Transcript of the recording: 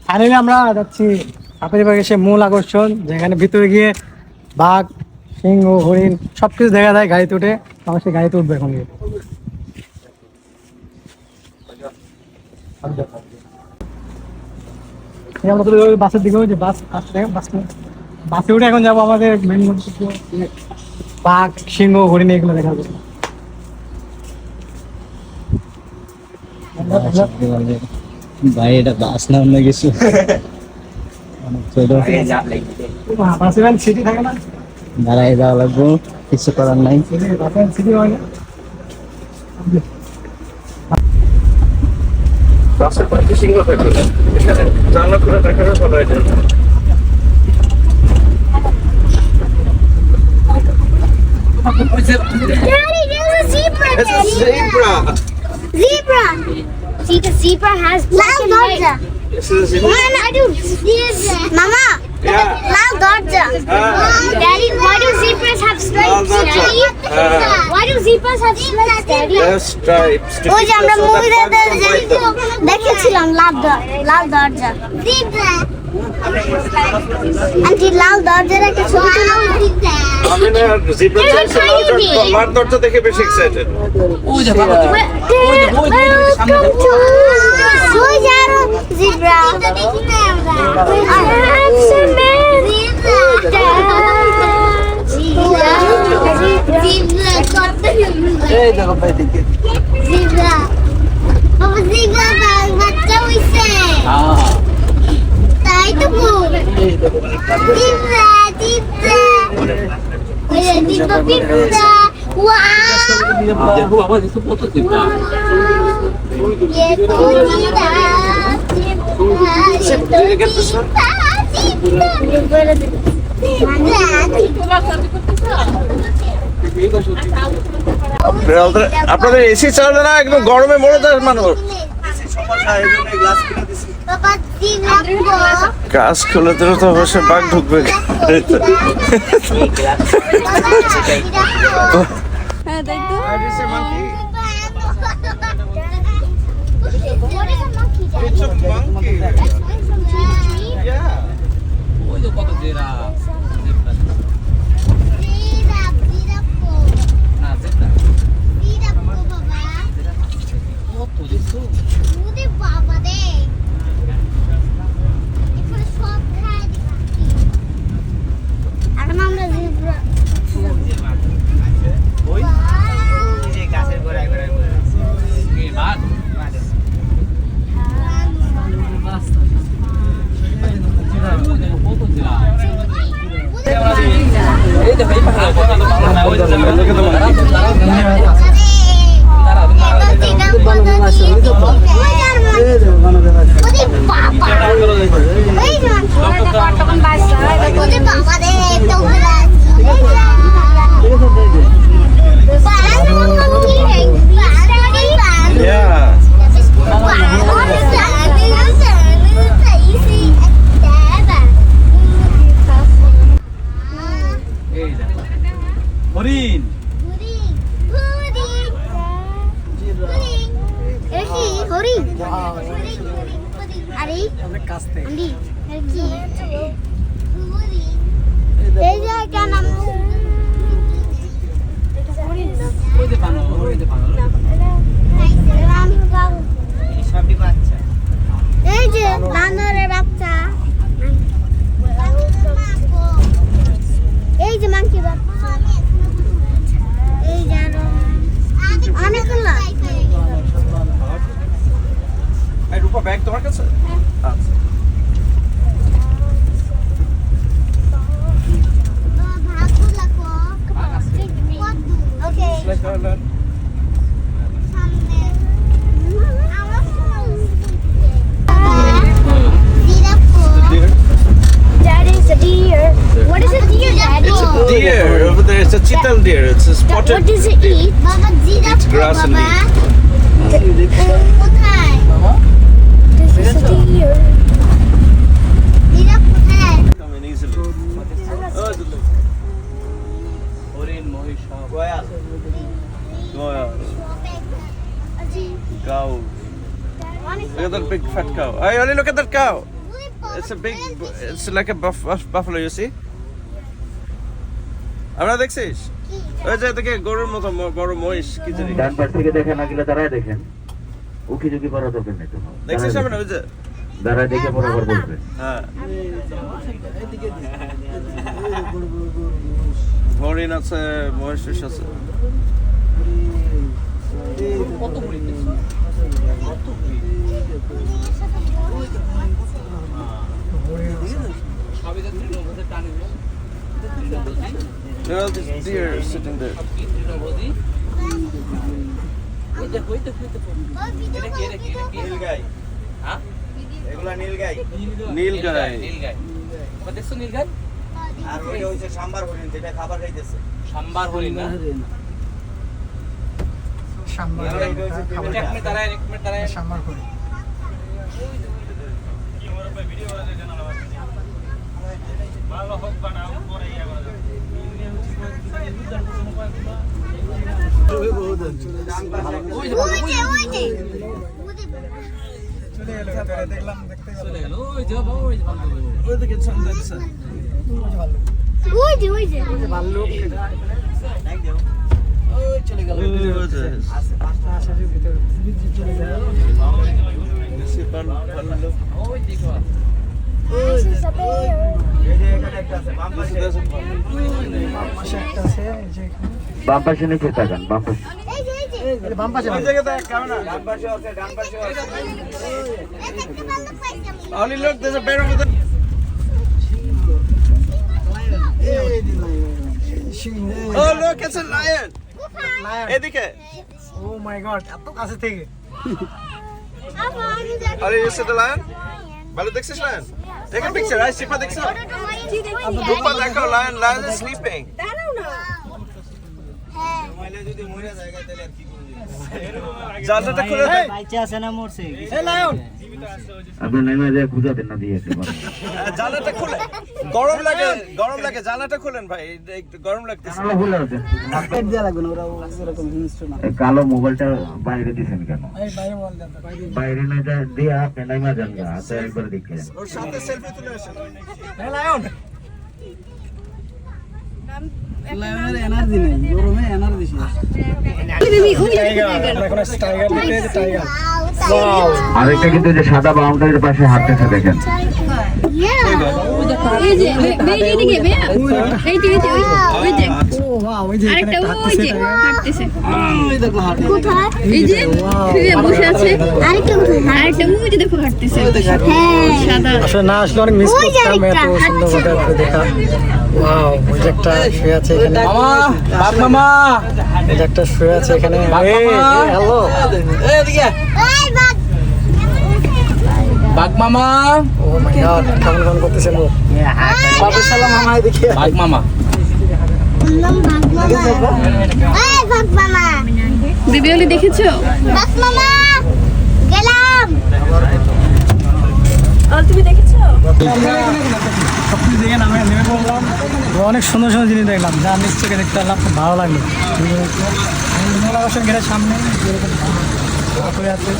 Finally আমরা যাচ্ছি safari পার্কে সে মূল আকর্ষণ, যেখানে ভিতরে গিয়ে বাঘ, সিংহ, হরিণ সবকিছু দেখা যায় গাড়িতে উঠে। আমরা সেই গাড়িতে উঠবো এখন গিয়ে। আমরা তো ওই বাসের দিকে যে বাসে উঠে এখন যাবো আমাদের মেন বাঘ, সিংহ, হরিণ এগুলো দেখা যাবে। ভাই এটা বাস না অন্য কিছু। সিটি থাকে না, দাঁড়াই যাওয়া লাগবো, কিছু করার নাই। সিটি হয় না। বাসের পাশে সিংহ থাকে, এখানে জানলা খুলে দেখার ভালো এটা। Daddy, there's a zebra. It's a zebra. Zebra. See, the zebra has black and white. This is a zebra. Mama, I do. Mama. Yeah. Lal Dorja. Daddy, why do zebras have stripes, Lal Dorja. Daddy? Why do zebras have stripes, Daddy? They have stripes. to ওই যে keep আমরা the- so that মুভিতে bugs don't bite them. দেখেছিলাম লাল দরজা। Zebra. Aunty লাল দরজার একটা ছবি তুলো। আমি না zebra There's a চাইছি, লাল tiny দরজা, bee. লাল দরজা দেখে বেশি excited. Welcome to Soyaro Zebra. এই দেখো ভাই দিকে। Zebra. Baba zebra বাচ্চা হইছে। তাই তো বল। Zebra. Zebra pizza. Wow. ये तो আপনাদের এসি চলে না, একদম গরমে মরে যায় মানুষ। কাজ খুলে দিলে তো অবশ্যই বাঘ ঢুকবে। হ্যাঁ তাই তো। হরিণ। আরে অনেক কাছ থেকে। আন্টি কি এই যে একটা নাম এই যে বানরের বাচ্চা, এই যে মাংকি বাচ্চা, এই যে আরো অনেকগুলো। এই রূপা ব্যাগ তোমার কাছে? আচ্ছা। Daddy's a deer. What is a deer, Daddy? It's a deer over there. It's a chital deer. It's a spotted What does it deer. eat? Baba, It's grass and meat. কোথায়? This is a deer. Giraffe কোথায়? Come in easily. হরিণ, মহিষ, Goyal. Cow. Look at that big fat cow. Hey, Ollie, look at that cow. It's a big, it's like a buffalo, you see? আমরা দেখছিস ওই যে দেখে গরুর মতো বড় মহিষ কি জানি ডান পাশ থেকে দেখেন না গেলে দাঁড়ায় দেখেন উকি ঝুঁকি করা দরকার নেই তো দেখছিস আমরা ওই যে দাঁড়ায় দেখে বরাবর বলবে হ্যাঁ হরিণ আছে মহিষ আছে There are these deer sitting there. Nilgai হ্যাঁ এগুলা নীলগাই নীলগাই দেখছো নীলগাই আর ওই হইছে সাম্বার হরিণ যেটা খাবার খাইতেছে সাম্বার হরিণ না সাম্বার এক মিনিট দাঁড়ায় সাম্বার করে ওই যে চলে গেল দেখলাম দেখতে চলে গেল ওই যে বাবা ওই যে ভালো ওই দিকে সামনে আছে ওই যে ভাল্লুক ওই চলে গেল আশারের ভিতরে চলে যায় ওই দেখো পাশে একটা আছে এই যে এখানে। বাম পাশে নিচে তাকান বাম পাশে এই বাম পাশে ওই জায়গাতে ক্যামেরা ডান পাশে আছে ডান পাশে আছে Only look, there's a bear over there. সিংহ Oh look, it's a lion. Lion এদিকে ও মাই গড এত কাছে থেকে Are you see the lion? ভালো দেখছিস lion? Take a picture, right? Sipa দেখছো? রূপা দেখো lion is sleeping. জানলাটা খুলে দে বাইচে আছে না মরছে এই লায়ন আপনি নেমে যায় খুঁজাতেন না দিয়েছে জানলাটা খুলে গরম লাগে জানলাটা খুলেন ভাই একটু গরম লাগতেছে ভুলে আছে পেট দেয়া লাগবে না ওরা এরকম হিংস্র না কালো মোবাইলটা বাইরে দিয়েছেন কেন এই বাইরে বল দাও বাইরে বাইরে না যা দিয়ে আপনি নেমে যান গা হাতে একবার দেখে যান ওর সাথে সেলফি তুলে আসেন এই লায়ন লায়নের এনার্জি নেই গরমে এনার্জি শেষ টাইগার আমরা এখন টাইগার দেখতে এই যে টাইগার ওয়াও আরেকটা কিন্তু যে সাদা বাউন্ডারির পাশে হাঁটতেছে দেখেন এই যে এইদিকে বে ওই যে ও ওয়াও ওই যে এখানে আরেকটা একটা ওই যে হাঁটতেছে হাঁটতেছে ওই দেখো হাঁটে কোথায় এই যে শুয়ে বসে আছে আরেকটা কোথায় আরেকটা ওই যে দেখো হাঁটতেছে হ্যাঁ সাদা আসলে না আসলে অনেক মিস ওই যে করতাম এত আরেকটা সুন্দর করে আপনি দেখা ওয়াও ওই যে একটা শুয়ে আছে এখানে বাপ মামা এই যে একটা শুয়ে আছে এখানে হ্যালো এদিকে এই বাঘ বাঘ মামা ও মাই গড কেমন কেমন করতেছে লোক বাপের সালাম মামা এদিকে বাঘ মামা বললাম বাঘ মামা এই বাঘ মামা বেবি ওলি দেখেছো বাঘ মামা গেলাম তুমি দেখেছো সবকিছু দেখে নেমে পড়লাম অনেক সুন্দর সুন্দর জিনিস দেখলাম যা নিজ চোখে দেখতে পারলাম খুব ভালো লাগলো গেটের সামনে যেরকম আছে